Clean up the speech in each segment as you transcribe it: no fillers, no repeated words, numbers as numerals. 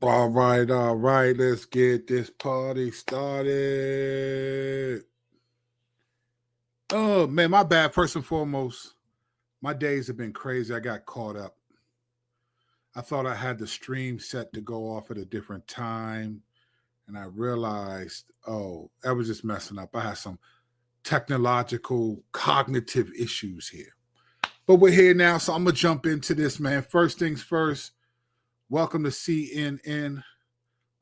All right. Let's get this party started. Oh man, my bad. First and foremost, my days have been crazy. I got caught up. I thought I had the stream set to go off at a different time, and I realized, oh, I was just messing up. I had some technological cognitive issues here. But we're here now, so I'm gonna jump into this, man. First things first. Welcome to CNN.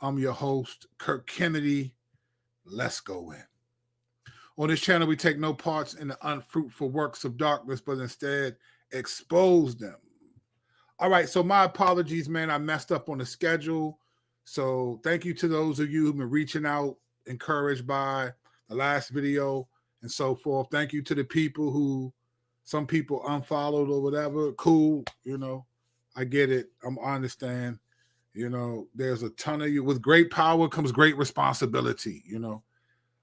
I'm your host, Kirk Kennedy. Let's go in. On this channel, we take no parts in the unfruitful works of darkness, but instead expose them. All right, so my apologies, man. I messed up on the schedule. So thank you to those of you who've been reaching out, encouraged by the last video and so forth. Thank you to the people who, some people unfollowed or whatever. Cool, I get it. I understand. There's a ton of you. With great power comes great responsibility.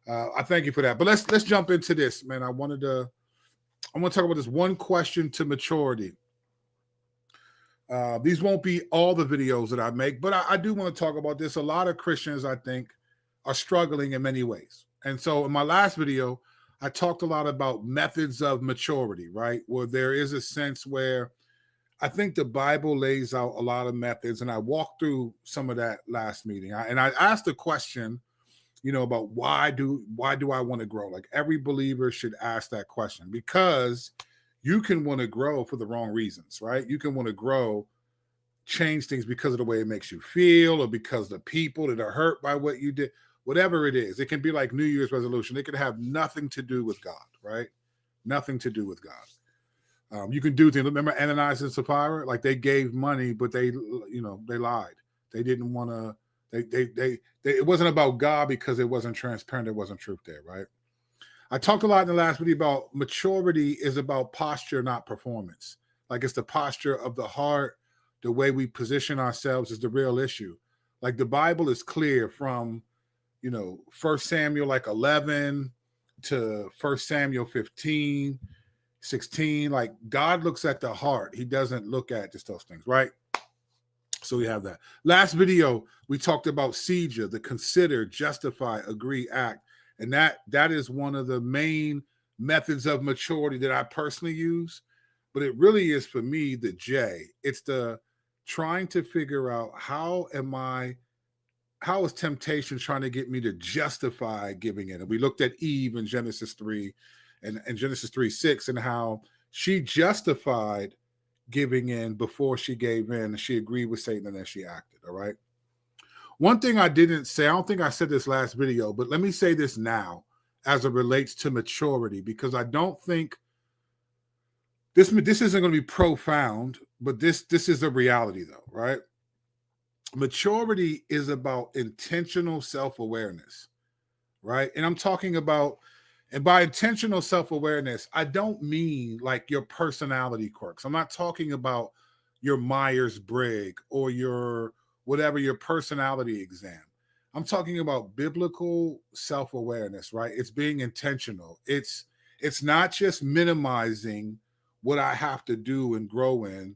I thank you for that. But let's jump into this, man. I want to talk about this one question to maturity. These won't be all the videos that I make, but I do want to talk about this. A lot of Christians, I think, are struggling in many ways. And so in my last video, I talked a lot about methods of maturity, right? Where there is a sense where I think the Bible lays out a lot of methods, and I walked through some of that last meeting. I asked a question, about why do I want to grow? Like every believer should ask that question, because you can want to grow for the wrong reasons, right? You can want to grow, change things because of the way it makes you feel, or because the people that are hurt by what you did, whatever it is. It can be like New Year's resolution. It could have nothing to do with God, right? Nothing to do with God. You can do things. Remember Ananias and Sapphira? Like they gave money, but they lied. They didn't want to. It wasn't about God because it wasn't transparent. There wasn't truth there, right? I talked a lot in the last video about maturity is about posture, not performance. Like it's the posture of the heart, the way we position ourselves is the real issue. Like the Bible is clear from, 1 Samuel 11 to 1 Samuel 15, 16. Like God looks at the heart. He doesn't look at just those things, right? So we have that. Last video, we talked about CJA, the consider, justify, agree, act. And that is one of the main methods of maturity that I personally use. But it really is for me the J. It's the trying to figure out how is temptation trying to get me to justify giving in? And we looked at Eve in Genesis 3 and Genesis 3:6 and how she justified giving in before she gave in. She agreed with Satan and then she acted, all right? One thing I didn't say, I don't think I said this last video, but let me say this now as it relates to maturity, because I don't think this isn't going to be profound, but this is a reality though, right? Maturity is about intentional self-awareness, right? And I'm talking about, and by intentional self-awareness, I don't mean like your personality quirks. I'm not talking about your Myers-Briggs or your whatever your personality exam. I'm talking about biblical self-awareness, right? It's being intentional. It's not just minimizing what I have to do and grow in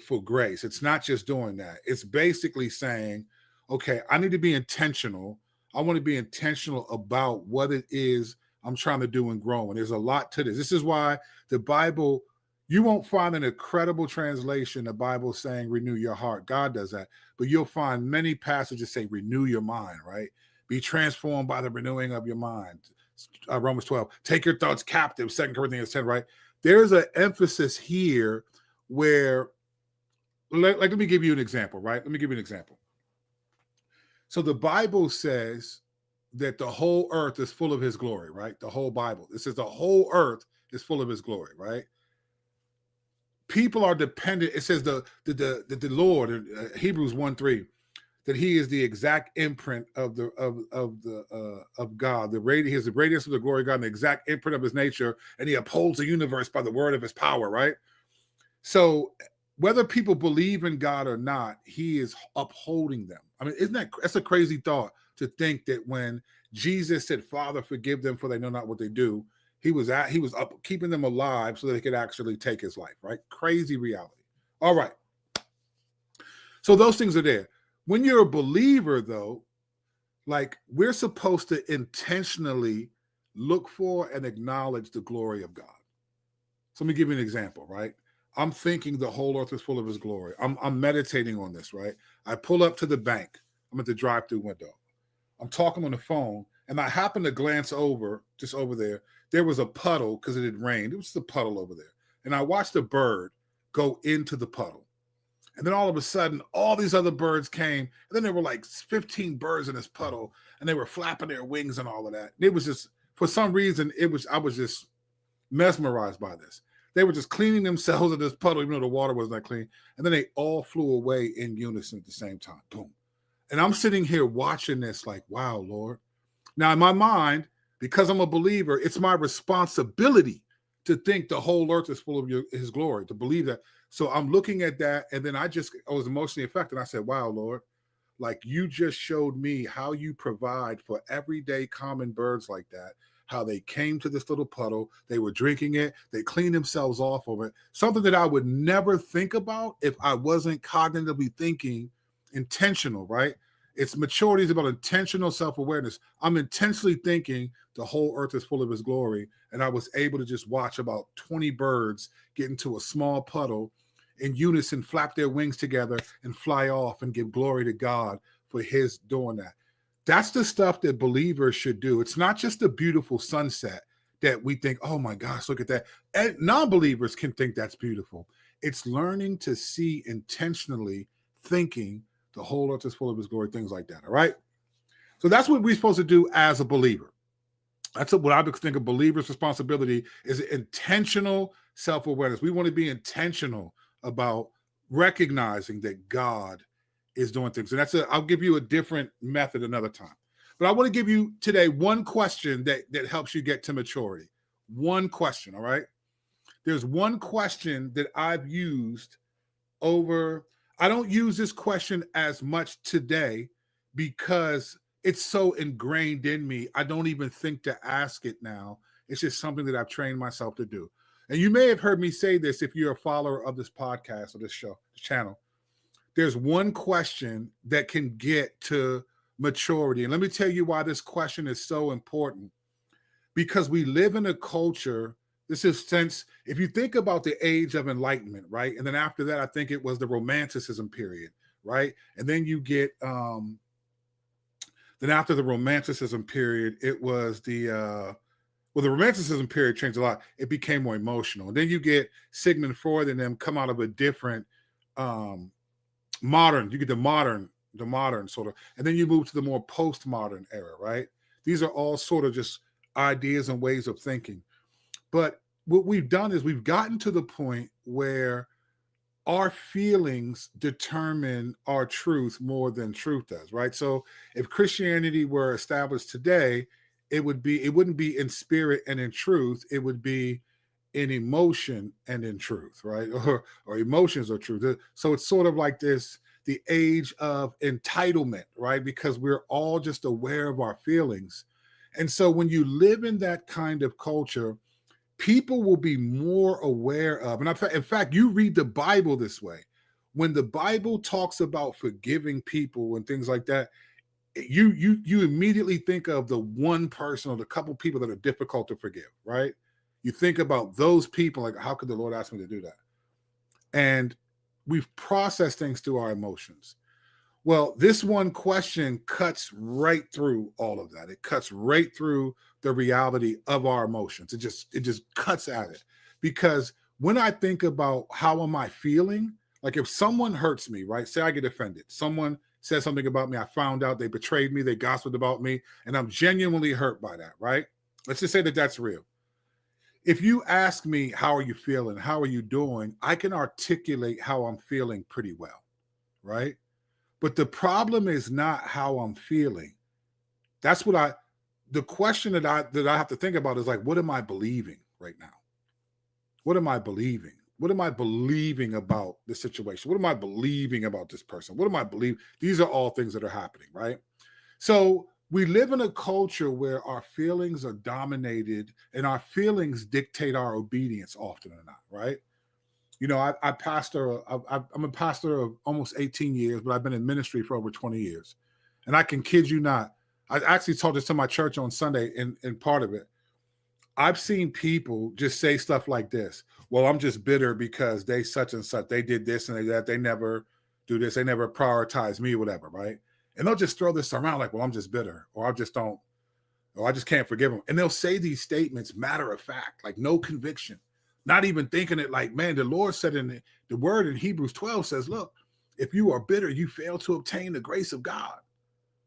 for grace. It's not just doing that. It's basically saying, okay, I need to be intentional. I want to be intentional about what it is I'm trying to do and grow. And there's a lot to this. This is why the Bible, you won't find an incredible translation, the Bible saying renew your heart. God does that. But you'll find many passages say renew your mind, right? Be transformed by the renewing of your mind. Romans 12. Take your thoughts captive, 2 Corinthians 10, right? There's an emphasis here where, let me give you an example, right? Let me give you an example. So the Bible says that the whole earth is full of his glory, right? The whole Bible. It says the whole earth is full of his glory, right? People are dependent. It says the Lord, Hebrews 1:3, that he is the exact imprint of God. He is the radiance of the glory of God, and the exact imprint of his nature, and he upholds the universe by the word of his power, right? So whether people believe in God or not, he is upholding them. I mean, that's a crazy thought to think that when Jesus said, Father, forgive them for they know not what they do, he was up keeping them alive so that he could actually take his life, right? Crazy reality. All right. So those things are there. When you're a believer, though, like we're supposed to intentionally look for and acknowledge the glory of God. So let me give you an example, right? I'm thinking the whole earth is full of his glory. I'm meditating on this, right? I pull up to the bank. I'm at the drive-through window. I'm talking on the phone, and I happen to glance over, just over there. There was a puddle because it had rained. It was just a puddle over there. And I watched a bird go into the puddle. And then all of a sudden, all these other birds came. And then there were like 15 birds in this puddle, and they were flapping their wings and all of that. It was just, for some reason, I was just mesmerized by this. They were just cleaning themselves in this puddle, even though the water was not clean. And then they all flew away in unison at the same time. Boom. And I'm sitting here watching this like, wow, Lord. Now, in my mind, because I'm a believer, it's my responsibility to think the whole earth is full of his glory, to believe that. So I'm looking at that, and then I was emotionally affected. I said, wow, Lord, like you just showed me how you provide for everyday common birds like that, how they came to this little puddle, they were drinking it, they cleaned themselves off of it, something that I would never think about if I wasn't cognitively thinking intentional, right? It's maturity is about intentional self-awareness. I'm intentionally thinking the whole earth is full of his glory, and I was able to just watch about 20 birds get into a small puddle in unison, flap their wings together and fly off and give glory to God for his doing that. That's the stuff that believers should do. It's not just a beautiful sunset that we think, oh my gosh, look at that. And non-believers can think that's beautiful. It's learning to see intentionally, thinking the whole earth is full of his glory, things like that, all right? So that's what we're supposed to do as a believer. That's what I think a believer's responsibility is, intentional self-awareness. We want to be intentional about recognizing that God is doing things. And I'll give you a different method another time. But I want to give you today one question that helps you get to maturity. One question, all right? There's one question that I've used over. I don't use this question as much today because it's so ingrained in me. I don't even think to ask it now. It's just something that I've trained myself to do. And you may have heard me say this if you're a follower of this podcast or this show, this channel. There's one question that can get to maturity. And let me tell you why this question is so important. Because we live in a culture, this is since, if you think about the age of enlightenment, right? And then after that, I think it was the Romanticism period, right? And then you get, then after the Romanticism period, it was the Romanticism period changed a lot. It became more emotional. And then you get Sigmund Freud and them come out of a different modern, you get the modern sort of, and then you move to the more postmodern era, right? These are all sort of just ideas and ways of thinking. But what we've done is we've gotten to the point where our feelings determine our truth more than truth does, right? So if Christianity were established today, it wouldn't be in spirit and in truth. It would be in emotion and in truth, right? Or emotions or truth. So it's sort of like this, the age of entitlement, right? Because we're all just aware of our feelings. And so when you live in that kind of culture, people will be more aware of, and in fact, you read the Bible this way. When the Bible talks about forgiving people and things like that, you immediately think of the one person or the couple people that are difficult to forgive, right? You think about those people, like, how could the Lord ask me to do that? And we've processed things through our emotions. Well, this one question cuts right through all of that. It cuts right through the reality of our emotions. It just cuts at it. Because when I think about how am I feeling, like if someone hurts me, right? Say I get offended. Someone says something about me. I found out they betrayed me. They gossiped about me. And I'm genuinely hurt by that, right? Let's just say that that's real. If you ask me, how are you feeling? How are you doing? I can articulate how I'm feeling pretty well, right? But the problem is not how I'm feeling. That's the question that I have to think about is like, what am I believing right now? What am I believing? What am I believing about the situation? What am I believing about this person? What am I believing? These are all things that are happening, right? So we live in a culture where our feelings are dominated and our feelings dictate our obedience often or not, right? You know, I pastor, I'm a pastor of almost 18 years, but I've been in ministry for over 20 years. And I can kid you not, I actually told this to my church on Sunday, and part of it, I've seen people just say stuff like this. Well, I'm just bitter because they such and such, they did this and they that, they never do this, they never prioritize me, whatever, right? And they'll just throw this around like, well, I'm just bitter, or I just don't, or I just can't forgive them. And they'll say these statements matter of fact, like no conviction, not even thinking it like, man, the Lord said in the word in Hebrews 12 says, look, if you are bitter, you fail to obtain the grace of God,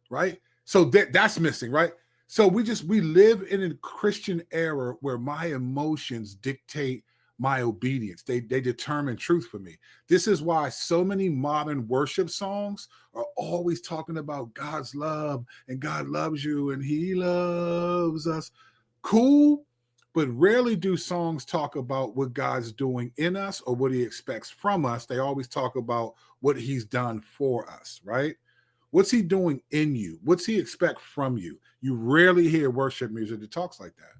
right? So that's missing, right? So we live in a Christian era where my emotions dictate my obedience. They determine truth for me. This is why so many modern worship songs are always talking about God's love and God loves you and he loves us. Cool, but rarely do songs talk about what God's doing in us or what he expects from us. They always talk about what he's done for us, right? What's he doing in you? What's he expect from you? You rarely hear worship music that talks like that,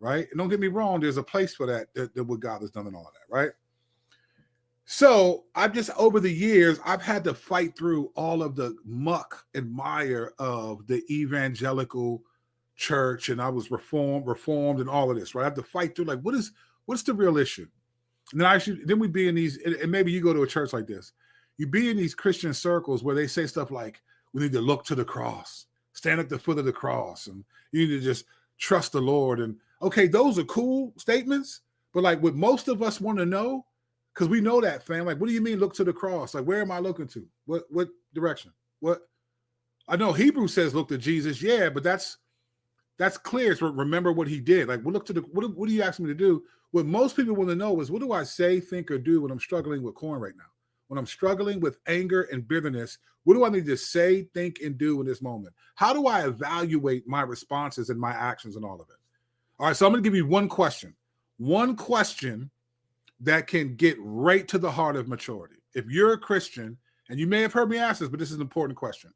right? And don't get me wrong, there's a place for that what God has done and all of that, right? So I've just, over the years, I've had to fight through all of the muck and mire of the evangelical church, and I was reformed and all of this, right? I have to fight through, like, what's the real issue? And then we be in these, and maybe you go to a church like this, you be in these Christian circles where they say stuff like, we need to look to the cross, stand at the foot of the cross, and you need to just trust the Lord. And okay, those are cool statements, but like what most of us want to know, because we know that, fam, like, what do you mean look to the cross? Like, where am I looking to? What direction? What? I know Hebrews says look to Jesus, yeah, but that's clear. So remember what he did. Like, we'll look to the, what do you ask me to do? What most people want to know is, what do I say, think, or do when I'm struggling with corn right now? When I'm struggling with anger and bitterness, what do I need to say, think, and do in this moment? How do I evaluate my responses and my actions and all of it? All right, so I'm going to give you one question that can get right to the heart of maturity. If you're a Christian, and you may have heard me ask this, but this is an important question.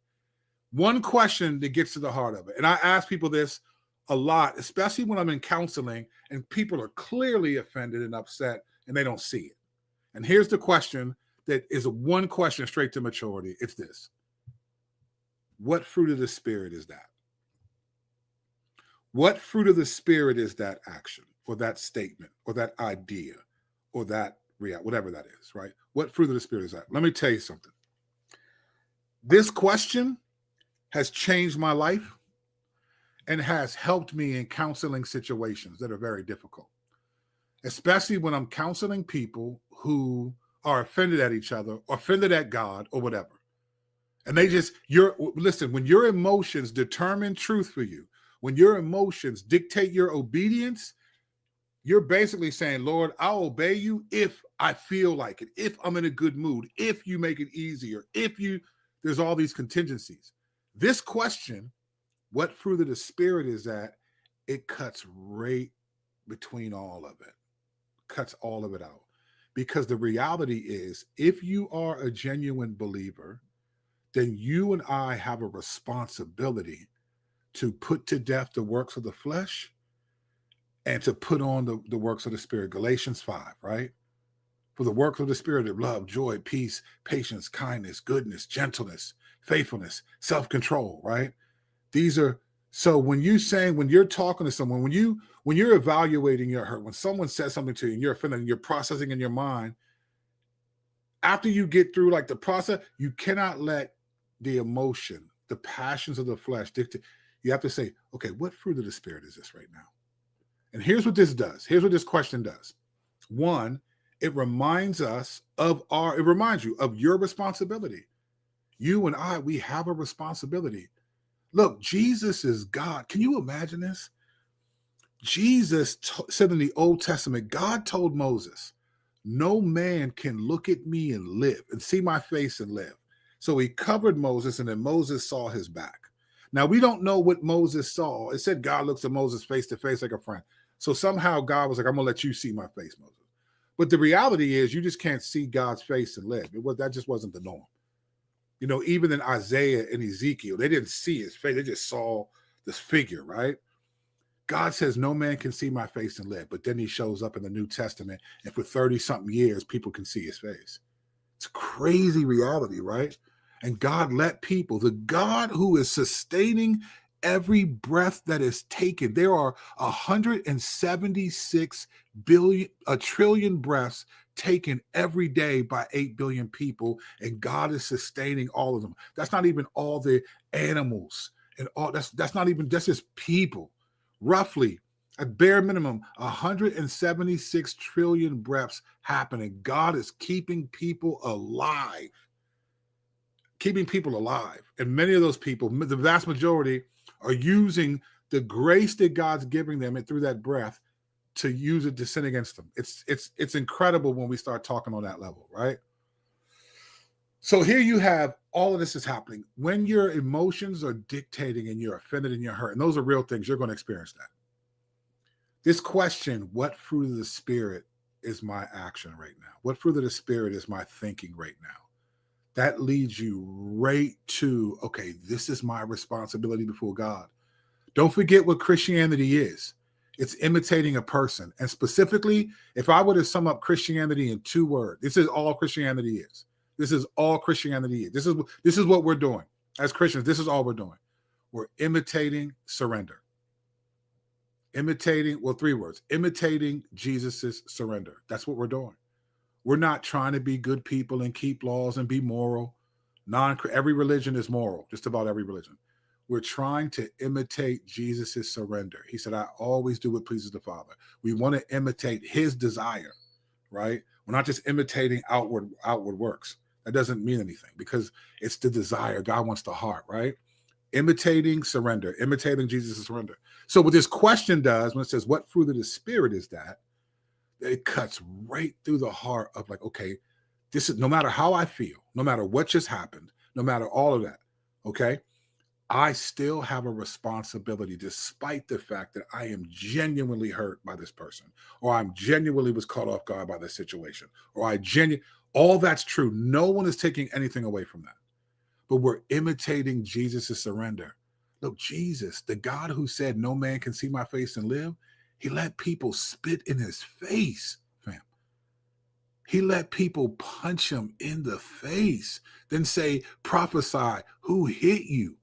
One question that gets to the heart of it. And I ask people this a lot, especially when I'm in counseling and people are clearly offended and upset and they don't see it. And here's the question that is one question straight to maturity. It's this: what fruit of the Spirit is that? What fruit of the Spirit is that action or that statement or that idea or that whatever that is, right? What fruit of the Spirit is that? Let me tell you something. This question has changed my life and has helped me in counseling situations that are very difficult, especially when I'm counseling people who are offended at each other, or offended at God, or whatever. And listen, when your emotions determine truth for you, when your emotions dictate your obedience, you're basically saying, Lord, I'll obey you if I feel like it, if I'm in a good mood, if you make it easier, there's all these contingencies. This question, what fruit of the Spirit is that? It cuts right between all of it, cuts all of it out. Because the reality is, if you are a genuine believer, then you and I have a responsibility to put to death the works of the flesh and to put on the works of the Spirit. Galatians 5, right? For the works of the Spirit of love, joy, peace, patience, kindness, goodness, gentleness, faithfulness, self-control, right? These are, so when you're talking to someone, when you're evaluating your hurt, when someone says something to you and you're offended and you're processing in your mind, after you get through like the process, you cannot let the emotion, the passions of the flesh dictate. You have to say, okay, what fruit of the Spirit is this right now? And here's what this does. Here's what this question does. One, it reminds you of your responsibility. You and I, we have a responsibility. Look, Jesus is God. Can you imagine this? Jesus said in the Old Testament, God told Moses, no man can look at me and live and see my face and live. So he covered Moses, and then Moses saw his back. Now, we don't know what Moses saw. It said God looks at Moses face to face like a friend. So somehow God was like, I'm going to let you see my face, Moses. But the reality is you just can't see God's face and live. That just wasn't the norm. You know, even in Isaiah and Ezekiel, they didn't see his face. They just saw this figure, right? God says, no man can see my face and live. But then he shows up in the New Testament, and for 30-something years, people can see his face. It's a crazy reality, right? And God let people, the God who is sustaining every breath that is taken, there are 176 trillion breaths taken every day by 8 billion people, and God is sustaining all of them. That's not even all the animals and all. That's not even, that's just people. Roughly, at bare minimum, 176 trillion breaths happening. God is keeping people alive. Keeping people alive. And many of those people, the vast majority, are using the grace that God's giving them and through that breath to use it to sin against them. It's incredible when we start talking on that level, right? So here you have all of this is happening. When your emotions are dictating and you're offended and you're hurt, and those are real things, you're going to experience that. This question, what fruit of the Spirit is my action right now? What fruit of the Spirit is my thinking right now? That leads you right to, okay, this is my responsibility before God. Don't forget what Christianity is. It's imitating a person. And specifically, if I were to sum up Christianity in 2 words, this is all Christianity is. This is all Christianity is. This is what we're doing as Christians. This is all we're doing. We're imitating surrender. Imitating, well, 3 words. Imitating Jesus's surrender. That's what we're doing. We're not trying to be good people and keep laws and be moral. Every religion is moral, just about every religion. We're trying to imitate Jesus's surrender. He said, I always do what pleases the Father. We want to imitate his desire, right? We're not just imitating outward works. That doesn't mean anything because it's the desire. God wants the heart, right? Imitating surrender, imitating Jesus' surrender. So what this question does when it says, what fruit of the Spirit is that? It cuts right through the heart of like, okay, this is no matter how I feel, no matter what just happened, no matter all of that, okay, I still have a responsibility despite the fact that I am genuinely hurt by this person, or I'm genuinely was caught off guard by this situation, or all that's true. No one is taking anything away from that. But we're imitating Jesus' surrender. Look, Jesus, the God who said, no man can see my face and live, he let people spit in his face, fam. He let people punch him in the face, then say, prophesy, who hit you?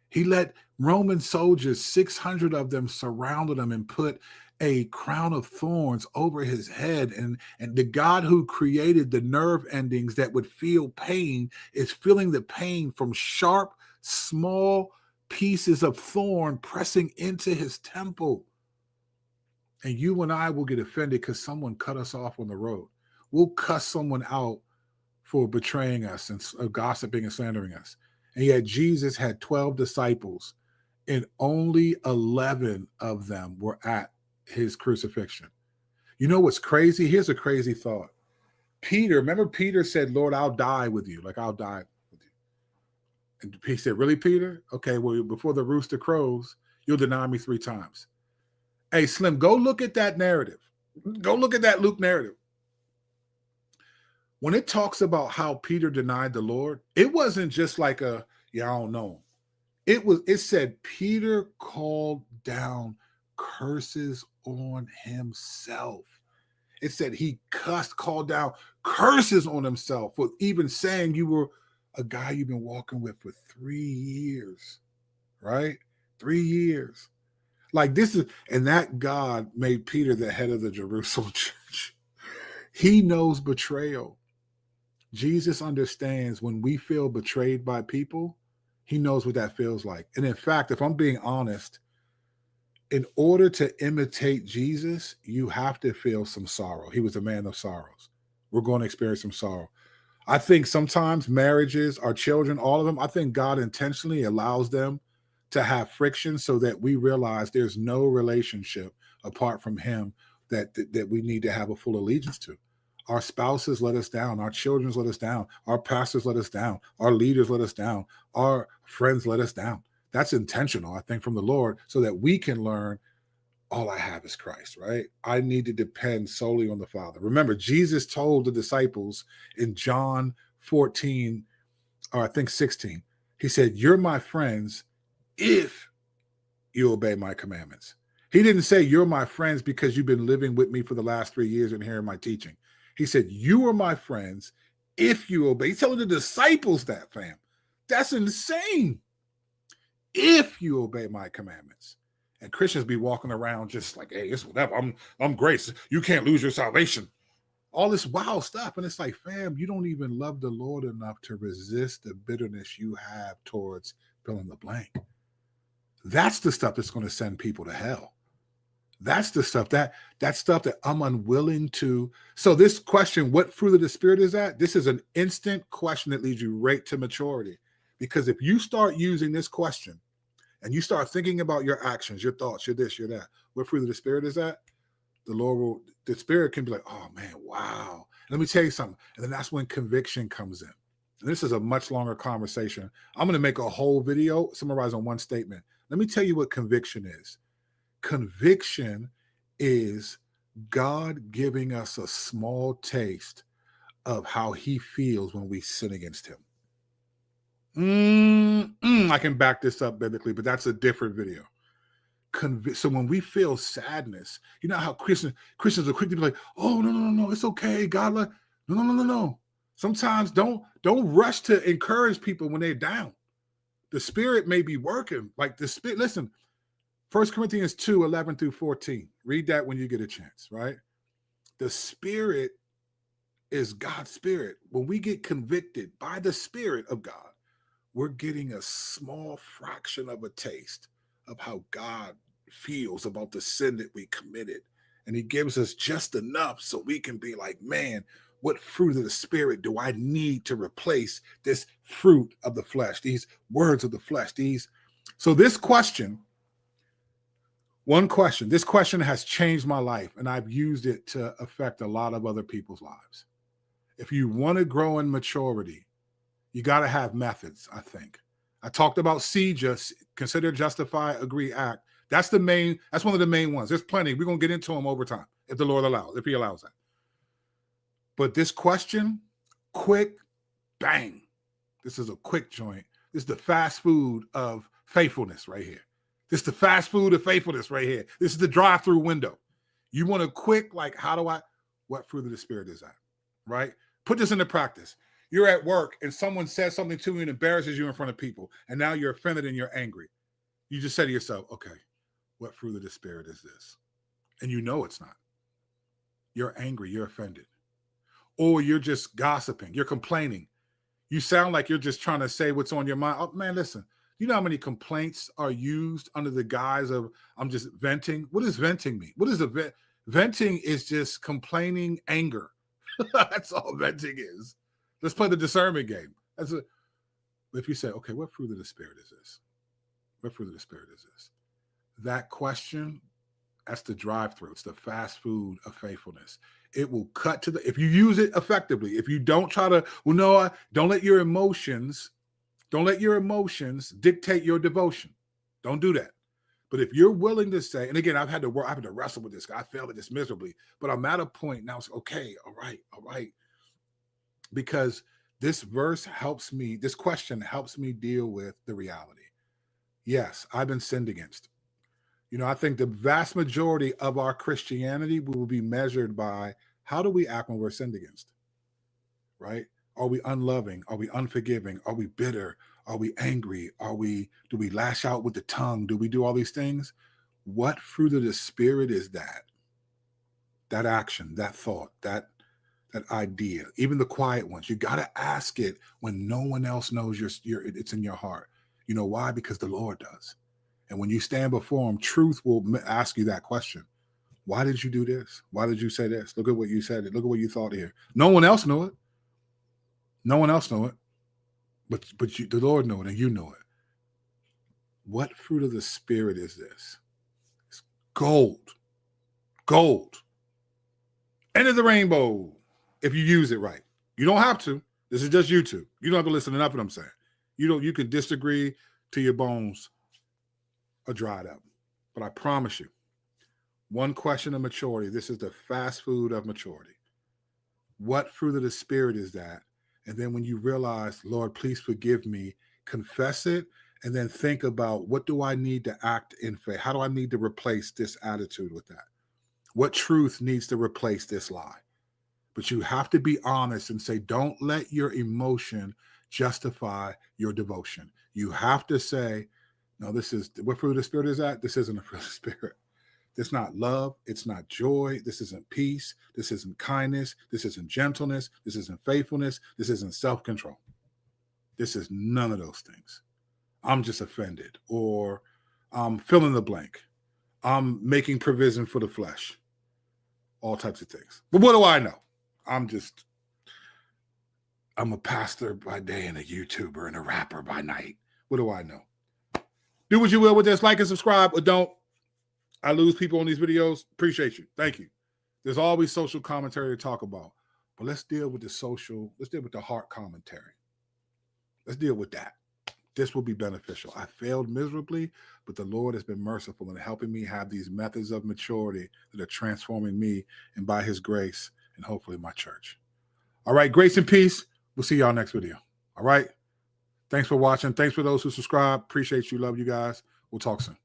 He let Roman soldiers, 600 of them, surrounded him and put a crown of thorns over his head. And the God who created the nerve endings that would feel pain is feeling the pain from sharp, small pieces of thorn pressing into his temple. And you and I will get offended because someone cut us off on the road. We'll cuss someone out for betraying us and gossiping and slandering us. And yet Jesus had 12 disciples, and only 11 of them were at his crucifixion. You know what's crazy? Here's a crazy thought. Remember Peter said, Lord, I'll die with you. Like, I'll die with you. And he said, really, Peter? Okay, well, before the rooster crows, you'll deny me 3 times. Hey, Slim, go look at that narrative. Go look at that Luke narrative. When it talks about how Peter denied the Lord, it wasn't just like I don't know. It said Peter called down curses on himself. It said he called down curses on himself for even saying you were a guy you've been walking with for 3 years, right? 3 years. Like this is, and that God made Peter the head of the Jerusalem church. He knows betrayal. Jesus understands when we feel betrayed by people, he knows what that feels like. And in fact, if I'm being honest, in order to imitate Jesus, you have to feel some sorrow. He was a man of sorrows. We're going to experience some sorrow. I think sometimes marriages, our children, all of them, I think God intentionally allows them to have friction so that we realize there's no relationship apart from him that we need to have a full allegiance to. Our spouses let us down. Our children let us down. Our pastors let us down. Our leaders let us down. Our friends let us down. That's intentional, I think, from the Lord so that we can learn all I have is Christ, right? I need to depend solely on the Father. Remember, Jesus told the disciples in John 14, or I think 16, he said, you're my friends if you obey my commandments. He didn't say you're my friends because you've been living with me for the last 3 years and hearing my teaching. He said, you are my friends if you obey. He's telling the disciples that, fam. That's insane. If you obey my commandments. And Christians be walking around just like, hey, it's whatever. I'm grace. You can't lose your salvation. All this wild stuff. And it's like, fam, you don't even love the Lord enough to resist the bitterness you have towards fill in the blank. That's the stuff that's going to send people to hell. That's the stuff that stuff that I'm unwilling to. So this question, what fruit of the Spirit is that? This is an instant question that leads you right to maturity. Because if you start using this question and you start thinking about your actions, your thoughts, your this, your that, what fruit of the Spirit is that? The Spirit can be like, oh man, wow. Let me tell you something. And then that's when conviction comes in. And this is a much longer conversation. I'm going to make a whole video, summarize on one statement. Let me tell you what conviction is. Conviction is God giving us a small taste of how he feels when we sin against him. I can back this up biblically, but that's a different video. So when we feel sadness, you know how Christians are quick to be like, oh, no, it's okay. God, no. Sometimes don't rush to encourage people when they're down. The Spirit may be working. Like the Spirit, listen, 1 Corinthians 2, 11 through 14. Read that when you get a chance, right? The Spirit is God's Spirit. When we get convicted by the Spirit of God, we're getting a small fraction of a taste of how God feels about the sin that we committed. And he gives us just enough so we can be like, man, what fruit of the Spirit do I need to replace this fruit of the flesh, these words of the flesh, So this question has changed my life, and I've used it to affect a lot of other people's lives. If you want to grow in maturity, you got to have methods, I think. I talked about CJA, consider, justify, agree, act. That's one of the main ones. There's plenty. We're going to get into them over time, if the Lord allows, if he allows that. But this question, quick, bang. This is a quick joint. This is the fast food of faithfulness right here. This is the fast food of faithfulness right here. This is the drive-through window. You want a quick, like, what fruit of the Spirit is that, right? Put this into practice. You're at work and someone says something to you and embarrasses you in front of people, and now you're offended and you're angry. You just say to yourself, okay, what fruit of the Spirit is this? And you know it's not. You're angry, you're offended. Or you're just gossiping, you're complaining. You sound like you're just trying to say what's on your mind. Oh, man, listen, you know how many complaints are used under the guise of I'm just venting? What does venting mean? What is venting is just complaining anger. That's all venting is. Let's play the discernment game. If you say, okay, what fruit of the Spirit is this? What fruit of the Spirit is this? That question, that's the drive-through. It's the fast food of faithfulness. It will cut to if you use it effectively. If you don't try to, don't let your emotions dictate your devotion. Don't do that. But if you're willing to say, and again, I've had to wrestle with this. I failed at this miserably, but I'm at a point now. It's okay. All right. Because this question helps me deal with the reality. Yes, I've been sinned against. I think the vast majority of our Christianity will be measured by how do we act when we're sinned against, right? Are we unloving? Are we unforgiving? Are we bitter? Are we angry? Do we lash out with the tongue? Do we do all these things? What fruit of the Spirit is that? That action, that thought, that idea, even the quiet ones. You got to ask it when no one else knows it's in your heart. You know why? Because the Lord does. And when you stand before him, truth will ask you that question. Why did you do this? Why did you say this? Look at what you said. Look at what you thought here. No one else knew it. No one else knew it. But the Lord knew it and you know it. What fruit of the Spirit is this? It's gold. Gold. End of the rainbow. If you use it right. You don't have to. This is just YouTube. You don't have to listen to nothing I'm saying. You can disagree till your bones are dried up. But I promise you, one question of maturity. This is the fast food of maturity. What fruit of the Spirit is that? And then when you realize, Lord, please forgive me, confess it and then think about, what do I need to act in faith? How do I need to replace this attitude with that? What truth needs to replace this lie? But you have to be honest and say, don't let your emotion justify your devotion. You have to say, no, this is, what fruit of the Spirit is that? This isn't a fruit of the Spirit. It's not love. It's not joy. This isn't peace. This isn't kindness. This isn't gentleness. This isn't faithfulness. This isn't self-control. This is none of those things. I'm just offended, or I'm fill in the blank. I'm making provision for the flesh. All types of things. But what do I know? I'm a pastor by day and a YouTuber and a rapper by night. What do I know? Do what you will with this. Like and subscribe, or don't. I lose people on these videos. Appreciate you. Thank you. There's always social commentary to talk about. But let's deal with the heart commentary. Let's deal with that. This will be beneficial. I failed miserably, but the Lord has been merciful in helping me have these methods of maturity that are transforming me, and by his grace, and hopefully my church. All right, grace and peace. We'll see y'all next video. All right. Thanks for watching. Thanks for those who subscribe. Appreciate you. Love you guys. We'll talk soon.